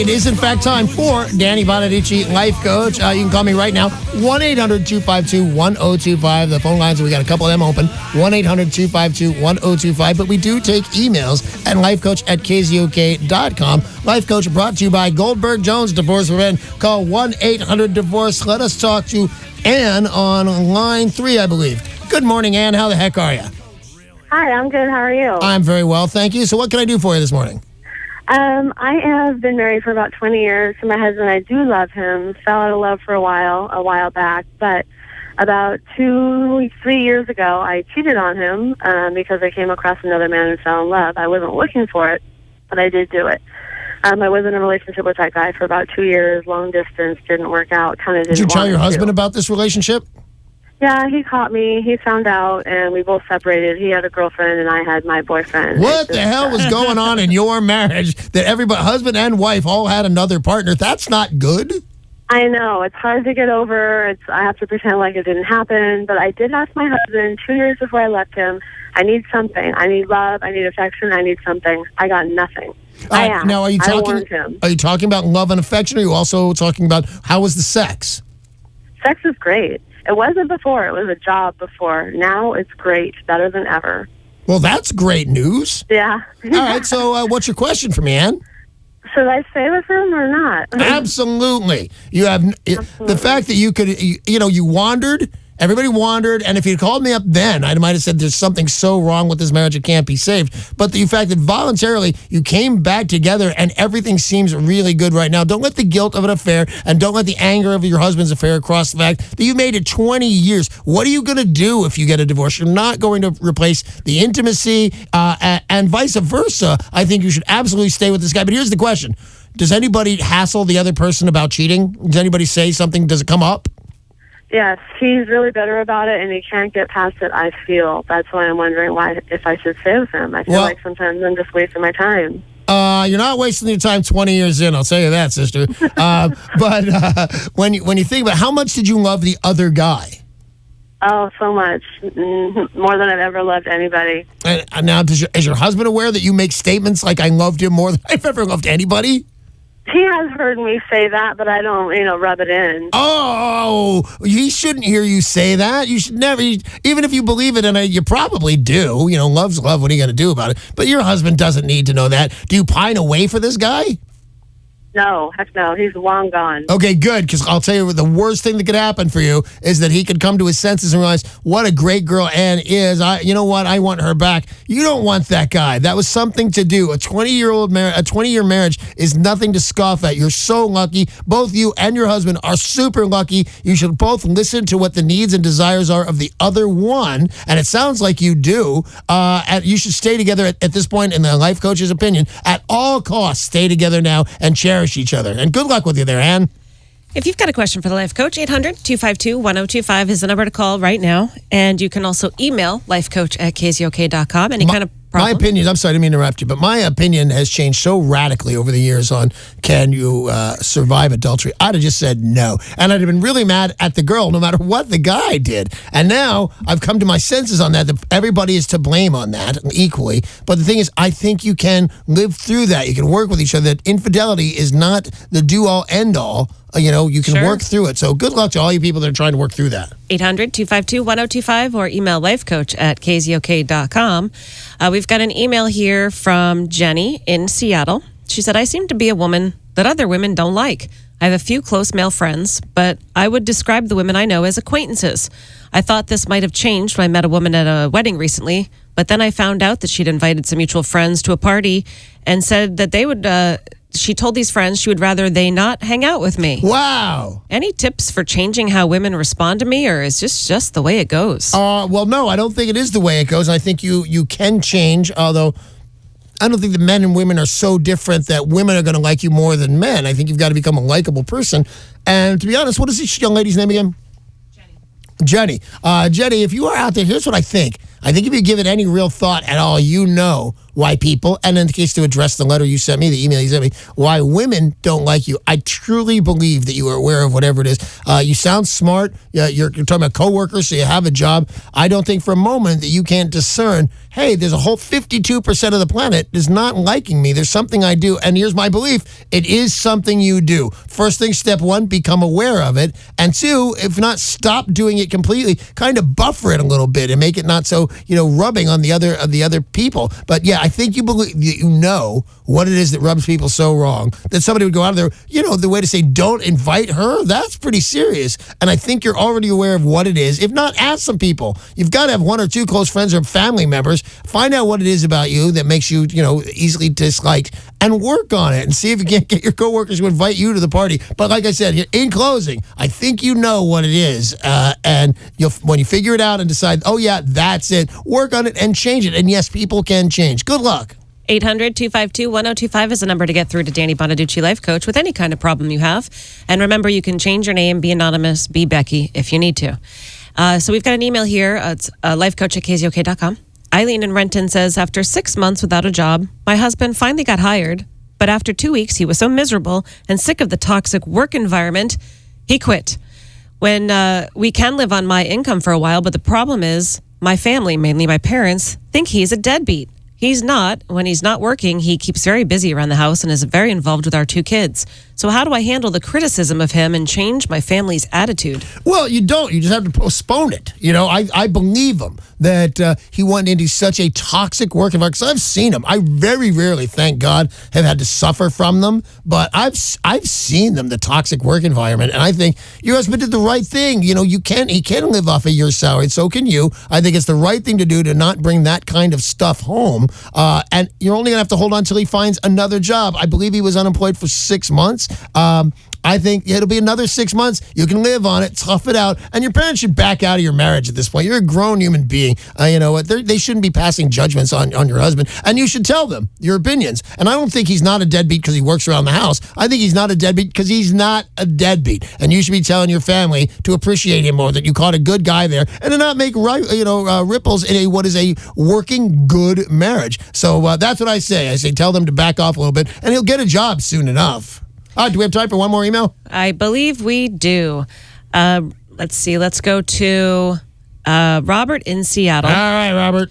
it is in fact time for Danny Bonaduce, life coach. You can call me right now, 1-800-252-1025. The phone lines, we got a couple of them open, 1-800-252-1025. But we do take emails at lifecoach@KZOK.com. Life Coach brought to you by Goldberg Jones Divorce Prevent. Call 1-800-DIVORCE. Let us talk to Ann on line 3, I believe. Good morning, Ann. How the heck are you? Hi, I'm good. How are you? I'm very well, thank you. So what can I do for you this morning? I have been married for about 20 years to my husband. I do love him. Fell out of love for a while back. But about 2-3 years ago, I cheated on him because I came across another man and fell in love. I wasn't looking for it, but I did do it. I was in a relationship with that guy for about 2 years, long distance, didn't work out, kind of didn't. Did you tell your husband about this relationship? Yeah, he caught me. He found out, and we both separated. He had a girlfriend, and I had my boyfriend. What the hell was going on in your marriage that everybody, husband and wife, all had another partner? That's not good. I know. It's hard to get over. I have to pretend like it didn't happen. But I did ask my husband 2 years before I left him, I need something. I need love. I need affection. I need something. I got nothing. I asked. Now, are you I warned him. Are you talking about love and affection, or are you also talking about how was the sex? Sex is great. It wasn't before. It was a job before. Now it's great. Better than ever. Well, that's great news. Yeah. All right. So what's your question for me, Ann? Should I stay with him or not? Absolutely. You have the fact that you could, you wandered. Everybody wandered, and if you'd called me up then, I might have said there's something so wrong with this marriage it can't be saved. But the fact that voluntarily you came back together and everything seems really good right now. Don't let the guilt of an affair and don't let the anger of your husband's affair cross the fact that you made it 20 years. What are you going to do if you get a divorce? You're not going to replace the intimacy and vice versa. I think you should absolutely stay with this guy. But here's the question. Does anybody hassle the other person about cheating? Does anybody say something? Does it come up? Yes, he's really bitter about it, and he can't get past it, I feel. That's why I'm wondering if I should stay with him. I feel like sometimes I'm just wasting my time. You're not wasting your time 20 years in, I'll tell you that, sister. But when you think about how much did you love the other guy? Oh, so much. More than I've ever loved anybody. And now, is your husband aware that you make statements like, I loved him more than I've ever loved anybody? He has heard me say that, but I don't, rub it in. Oh, he shouldn't hear you say that. You should never, even if you believe it, and you probably do. Love's love. What are you going to do about it? But your husband doesn't need to know that. Do you pine away for this guy? No, heck no. He's long gone. Okay, good, because I'll tell you the worst thing that could happen for you is that he could come to his senses and realize what a great girl Ann is. You know what? I want her back. You don't want that guy. That was something to do. A 20-year marriage is nothing to scoff at. You're so lucky. Both you and your husband are super lucky. You should both listen to what the needs and desires are of the other one, and it sounds like you do. You should stay together at this point, in the life coach's opinion, at all costs. Stay together now and cherish each other. And good luck with you there, Ann. If you've got a question for the life coach, 800-252-1025 is the number to call right now. And you can also email lifecoach@KZOK.com. Any kind of problem? My opinion, I'm sorry, I didn't mean to interrupt you, but my opinion has changed so radically over the years on can you survive adultery. I'd have just said no. And I'd have been really mad at the girl no matter what the guy did. And now I've come to my senses on that everybody is to blame on that equally. But the thing is, I think you can live through that. You can work with each other. That infidelity is not the do-all, end-all. You can work through it. So good luck to all you people that are trying to work through that. 800-252-1025 or email lifecoach@KZOK.com. We've got an email here from Jenny in Seattle. She said, I seem to be a woman that other women don't like. I have a few close male friends, but I would describe the women I know as acquaintances. I thought this might have changed when I met a woman at a wedding recently, but then I found out that she'd invited some mutual friends to a party and said that they would... She told these friends she would rather they not hang out with me. Wow. Any tips for changing how women respond to me, or is this just the way it goes? Well, no, I don't think it is the way it goes. I think you can change, although I don't think the men and women are so different that women are going to like you more than men. I think you've got to become a likable person. And to be honest, what is this young lady's name again? Jenny. Jenny, if you are out there, here's what I think. I think if you give it any real thought at all, why people, and in the case to address the letter you sent me, the email you sent me, why women don't like you. I truly believe that you are aware of whatever it is. You sound smart. You're talking about coworkers, so you have a job. I don't think for a moment that you can't discern, hey, there's a whole 52% of the planet is not liking me. There's something I do. And here's my belief. It is something you do. First thing, step one, become aware of it. And two, if not, stop doing it completely. Kind of buffer it a little bit and make it not so, rubbing on the other people. But yeah, I think you believe, you know what it is that rubs people so wrong that somebody would go out of there, the way to say don't invite her, that's pretty serious. And I think you're already aware of what it is. If not, ask some people. You've got to have one or two close friends or family members. Find out what it is about you that makes you, easily disliked, and work on it and see if you can't get your coworkers to invite you to the party. But like I said, in closing, I think you know what it is. And when you figure it out and decide, oh yeah, that's it, work on it and change it. And yes, people can change. Good luck. 800-252-1025 is the number to get through to Danny Bonaduce, life coach, with any kind of problem you have. And remember, you can change your name, be anonymous, be Becky if you need to. So we've got an email here. It's lifecoach@KZOK.com. Eileen in Renton says, after 6 months without a job, my husband finally got hired. But after 2 weeks, he was so miserable and sick of the toxic work environment, he quit. When we can live on my income for a while, but the problem is my family, mainly my parents, think he's a deadbeat. He's not. When he's not working, he keeps very busy around the house and is very involved with our 2 kids. So how do I handle the criticism of him and change my family's attitude? Well, you don't. You just have to postpone it. I believe him that he went into such a toxic work environment. Because I've seen him. I very rarely, thank God, have had to suffer from them. But I've seen them, the toxic work environment. And I think your husband did the right thing. He can live off of your salary. So can you. I think it's the right thing to do to not bring that kind of stuff home. And you're only going to have to hold on until he finds another job. I believe he was unemployed for 6 months. I think it'll be another 6 months. You can live on it, tough it out, and your parents should back out of your marriage at this point. You're a grown human being. You know what? They shouldn't be passing judgments on your husband, and you should tell them your opinions. And I don't think he's not a deadbeat because he works around the house. I think he's not a deadbeat because he's not a deadbeat. And you should be telling your family to appreciate him more, that you caught a good guy there, and to not make ripples in what is a working good marriage. So that's what I say. I say tell them to back off a little bit, and he'll get a job soon enough. Do we have time for one more email? I believe we do. Let's see. Let's go to Robert in Seattle. All right, Robert.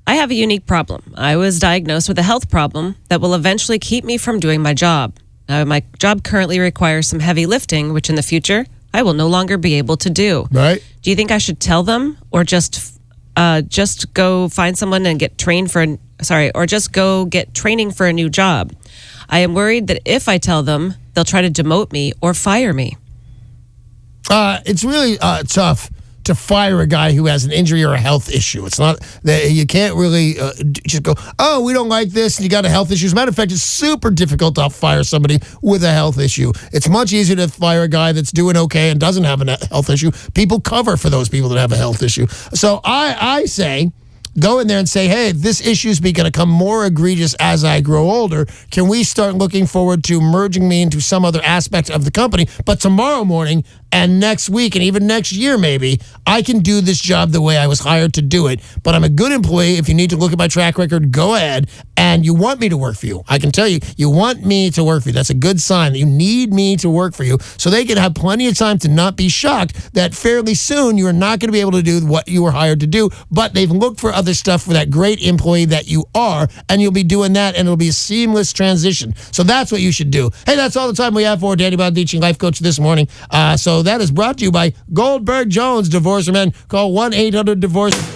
I have a unique problem. I was diagnosed with a health problem that will eventually keep me from doing my job. My job currently requires some heavy lifting, which in the future I will no longer be able to do. Right. Do you think I should tell them, or just go find someone and get trained or just go get training for a new job? I am worried that if I tell them, they'll try to demote me or fire me. It's really tough to fire a guy who has an injury or a health issue. It's not that you can't really just go, oh, we don't like this, and you got a health issue. As a matter of fact, it's super difficult to fire somebody with a health issue. It's much easier to fire a guy that's doing okay and doesn't have a health issue. People cover for those people that have a health issue. So I say, go in there and say, hey, this issue is going to become more egregious as I grow older. Can we start looking forward to merging me into some other aspect of the company? But tomorrow morning and next week and even next year maybe, I can do this job the way I was hired to do it. But I'm a good employee. If you need to look at my track record, go ahead. And you want me to work for you. I can tell you, you want me to work for you. That's a good sign that you need me to work for you, so they can have plenty of time to not be shocked that fairly soon you are not going to be able to do what you were hired to do. But they've looked for other stuff for that great employee that you are, and you'll be doing that, and it'll be a seamless transition. So that's what you should do. Hey, that's all the time we have for Danny Bonaduce, life coach, this morning. So that is brought to you by Goldberg Jones Divorce for Men. Call 1-800-DIVORCE.